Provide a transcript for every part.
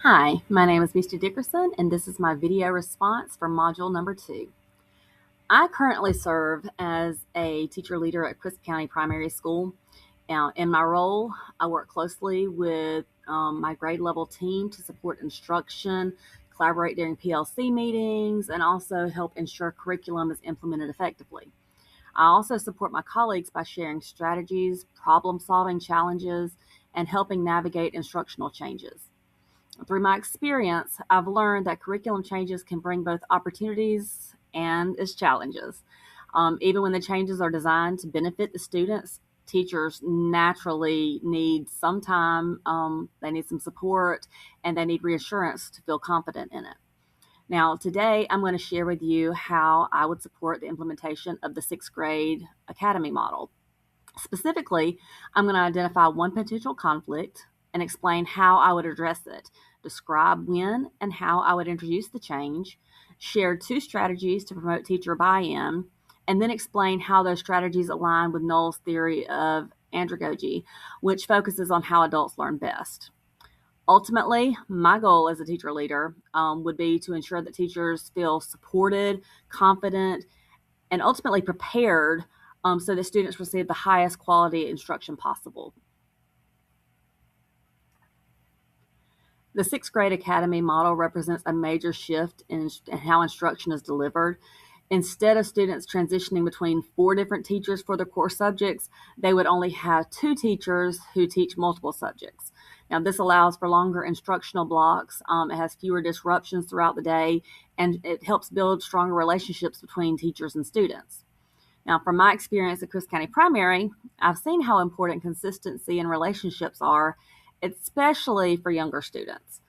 Hi, my name is Misty Dickerson, and this is my video response for module number 2. I currently serve as a teacher leader at Crisp County Primary School. Now, in my role, I work closely with my grade level team to support instruction, collaborate during PLC meetings, and also help ensure curriculum is implemented effectively. I also support my colleagues by sharing strategies, problem-solving challenges, and helping navigate instructional changes. Through my experience, I've learned that curriculum changes can bring both opportunities and its challenges. Even when the changes are designed to benefit the students, teachers naturally need some time, they need some support, and they need reassurance to feel confident in it. Now, today I'm going to share with you how I would support the implementation of the 6th grade academy model. Specifically, I'm going to identify one potential conflict and explain how I would address it, describe when and how I would introduce the change, share 2 strategies to promote teacher buy-in, and then explain how those strategies align with Knoll's theory of andragogy, which focuses on how adults learn best. Ultimately, my goal as a teacher leader would be to ensure that teachers feel supported, confident, and ultimately prepared so that students receive the highest quality instruction possible. The 6th grade academy model represents a major shift in how instruction is delivered. Instead of students transitioning between 4 different teachers for their core subjects, they would only have 2 teachers who teach multiple subjects. Now, this allows for longer instructional blocks. It has fewer disruptions throughout the day, and it helps build stronger relationships between teachers and students. Now, from my experience at Crisp County Primary, I've seen how important consistency and relationships are, especially for younger students.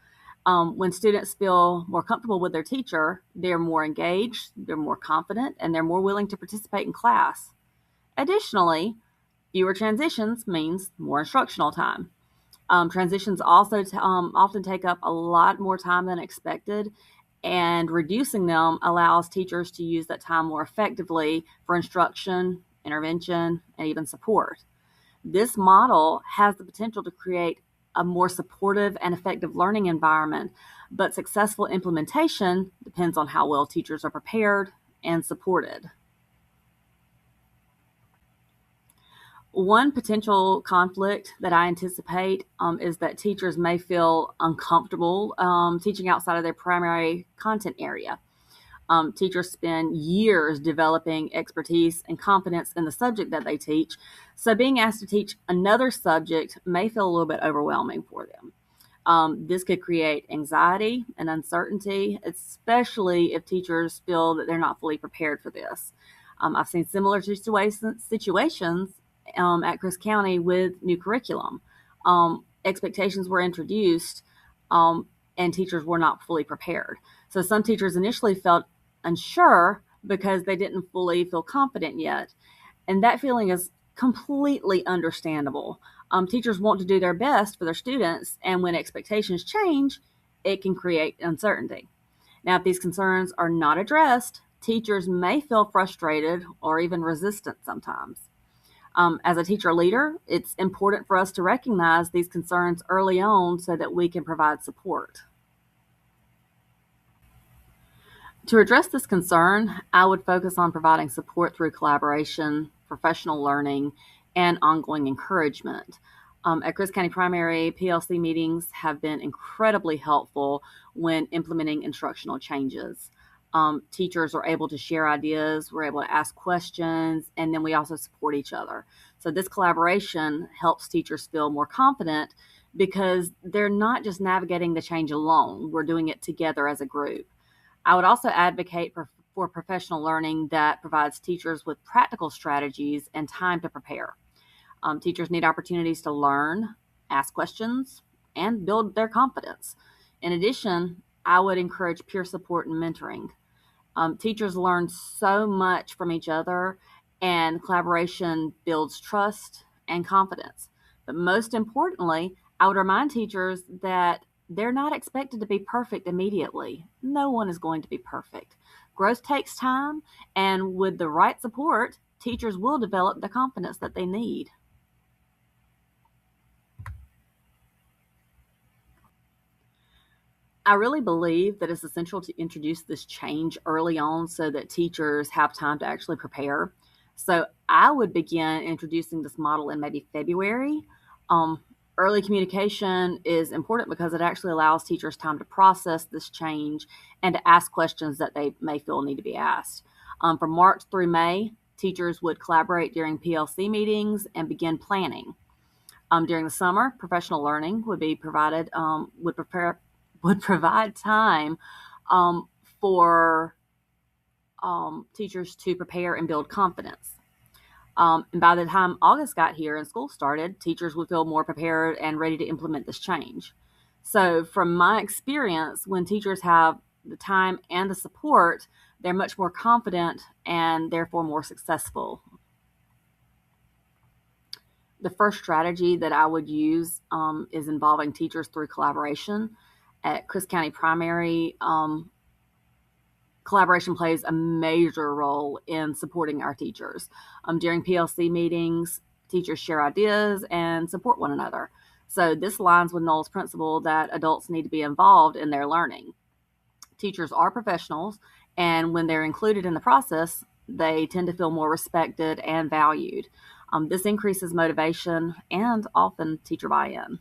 When students feel more comfortable with their teacher, they're more engaged, they're more confident, and they're more willing to participate in class. Additionally, fewer transitions means more instructional time. Transitions also often take up a lot more time than expected, and reducing them allows teachers to use that time more effectively for instruction, intervention, and even support. This model has the potential to create a more supportive and effective learning environment, but successful implementation depends on how well teachers are prepared and supported. One potential conflict that I anticipate is that teachers may feel uncomfortable teaching outside of their primary content area. Teachers spend years developing expertise and confidence in the subject that they teach, so being asked to teach another subject may feel a little bit overwhelming for them. This could create anxiety and uncertainty, especially if teachers feel that they're not fully prepared for this. I've seen similar situations at Crisp County with new curriculum. Expectations were introduced and teachers were not fully prepared. So some teachers initially felt unsure because they didn't fully feel confident yet. And that feeling is completely understandable. Teachers want to do their best for their students, and when expectations change, it can create uncertainty. Now, if these concerns are not addressed, teachers may feel frustrated or even resistant sometimes. As a teacher leader, it's important for us to recognize these concerns early on so that we can provide support. To address this concern, I would focus on providing support through collaboration, professional learning, and ongoing encouragement. At Crisp County Primary, PLC meetings have been incredibly helpful when implementing instructional changes. Teachers are able to share ideas, we're able to ask questions, and then we also support each other. So this collaboration helps teachers feel more confident because they're not just navigating the change alone, we're doing it together as a group. I would also advocate for professional learning that provides teachers with practical strategies and time to prepare. Teachers need opportunities to learn, ask questions, and build their confidence. In addition, I would encourage peer support and mentoring. Teachers learn so much from each other, and collaboration builds trust and confidence. But most importantly, I would remind teachers that they're not expected to be perfect immediately. No one is going to be perfect. Growth takes time, and with the right support, teachers will develop the confidence that they need. I really believe that it's essential to introduce this change early on so that teachers have time to actually prepare. So I would begin introducing this model in maybe February. Um, Early communication is important because it actually allows teachers time to process this change and to ask questions that they may feel need to be asked. From March through May, teachers would collaborate during PLC meetings and begin planning. During the summer, professional learning would be provided, would provide time um, for teachers to prepare and build confidence. And by the time August got here and school started, teachers would feel more prepared and ready to implement this change. So, from my experience, when teachers have the time and the support, they're much more confident and therefore more successful. The first strategy that I would use is involving teachers through collaboration. At Crisp County Primary, collaboration plays a major role in supporting our teachers. During PLC meetings, teachers share ideas and support one another. So this aligns with Noel's principle that adults need to be involved in their learning. Teachers are professionals, and when they're included in the process, they tend to feel more respected and valued. This increases motivation and often teacher buy-in.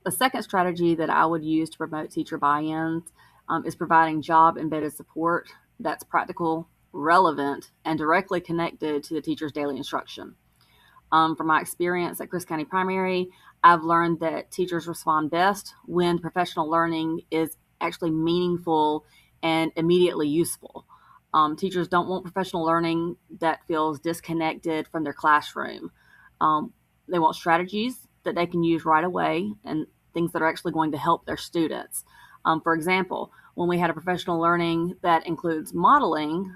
The second strategy that I would use to promote teacher buy-ins is providing job-embedded support that's practical, relevant, and directly connected to the teacher's daily instruction. From my experience at Crisp County Primary, I've learned that teachers respond best when professional learning is actually meaningful and immediately useful. Teachers don't want professional learning that feels disconnected from their classroom. They want strategies that they can use right away and things that are actually going to help their students. For example, when we had a professional learning that includes modeling,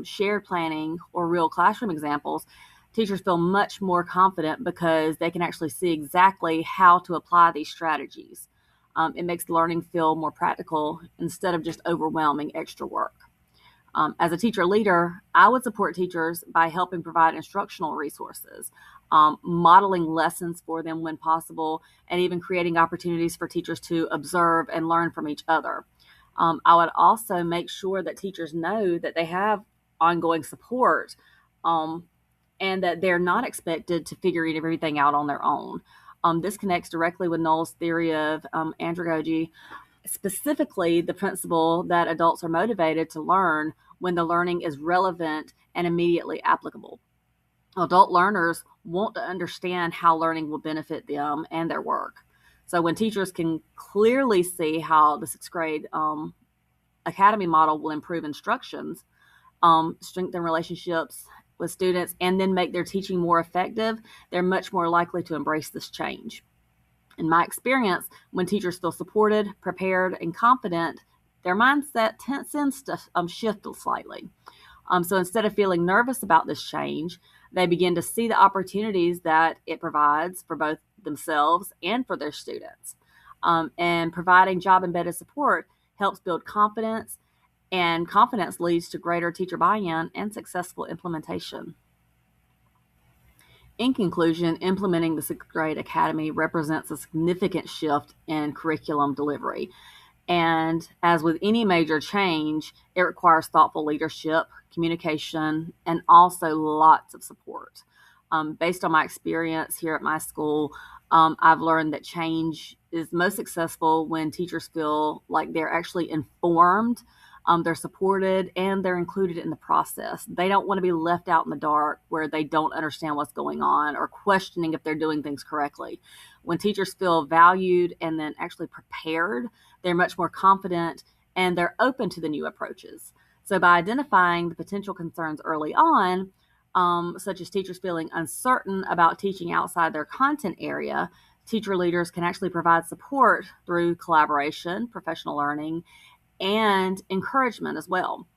shared planning, or real classroom examples, teachers feel much more confident because they can actually see exactly how to apply these strategies. It makes learning feel more practical instead of just overwhelming extra work. As a teacher leader, I would support teachers by helping provide instructional resources, modeling lessons for them when possible, and even creating opportunities for teachers to observe and learn from each other. I would also make sure that teachers know that they have ongoing support and that they're not expected to figure everything out on their own. This connects directly with Noel's theory of andragogy, specifically the principle that adults are motivated to learn when the learning is relevant and immediately applicable. Adult learners want to understand how learning will benefit them and their work. So when teachers can clearly see how the sixth grade academy model will improve instructions, strengthen relationships with students, and then make their teaching more effective, they're much more likely to embrace this change. In my experience, when teachers feel supported, prepared, and confident, their mindset tends to shift slightly. So instead of feeling nervous about this change, they begin to see the opportunities that it provides for both themselves and for their students. And providing job-embedded support helps build confidence, and confidence leads to greater teacher buy-in and successful implementation. In conclusion, implementing the sixth grade academy represents a significant shift in curriculum delivery. And as with any major change, it requires thoughtful leadership, communication, and also lots of support. Based on my experience here at my school, I've learned that change is most successful when teachers feel like they're actually informed, they're supported, and they're included in the process. They don't want to be left out in the dark where they don't understand what's going on or questioning if they're doing things correctly. When teachers feel valued and then actually prepared, they're much more confident and they're open to the new approaches. So by identifying the potential concerns early on, such as teachers feeling uncertain about teaching outside their content area, teacher leaders can actually provide support through collaboration, professional learning, and encouragement as well.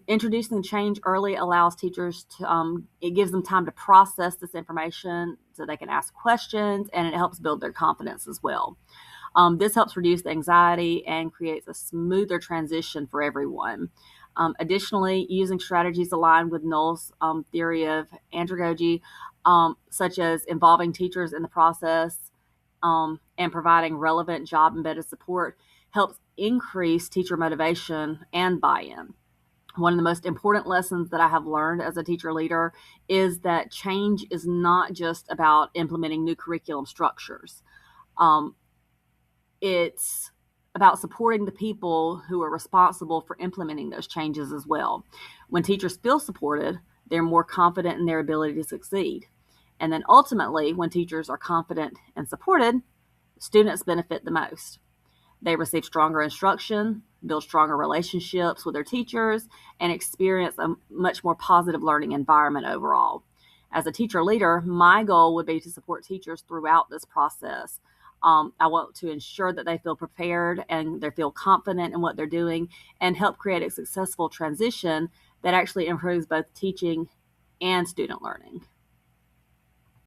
Introducing change early allows teachers to, it gives them time to process this information so they can ask questions, and it helps build their confidence as well. This helps reduce the anxiety and creates a smoother transition for everyone. Additionally, using strategies aligned with Noel's theory of andragogy, such as involving teachers in the process and providing relevant job embedded support helps increase teacher motivation and buy-in. One of the most important lessons that I have learned as a teacher leader is that change is not just about implementing new curriculum structures. Um, it's about supporting the people who are responsible for implementing those changes as well. When teachers feel supported, they're more confident in their ability to succeed. And then ultimately, when teachers are confident and supported, students benefit the most. They receive stronger instruction, build stronger relationships with their teachers, and experience a much more positive learning environment overall. As a teacher leader, my goal would be to support teachers throughout this process. I want to ensure that they feel prepared and they feel confident in what they're doing and help create a successful transition that actually improves both teaching and student learning.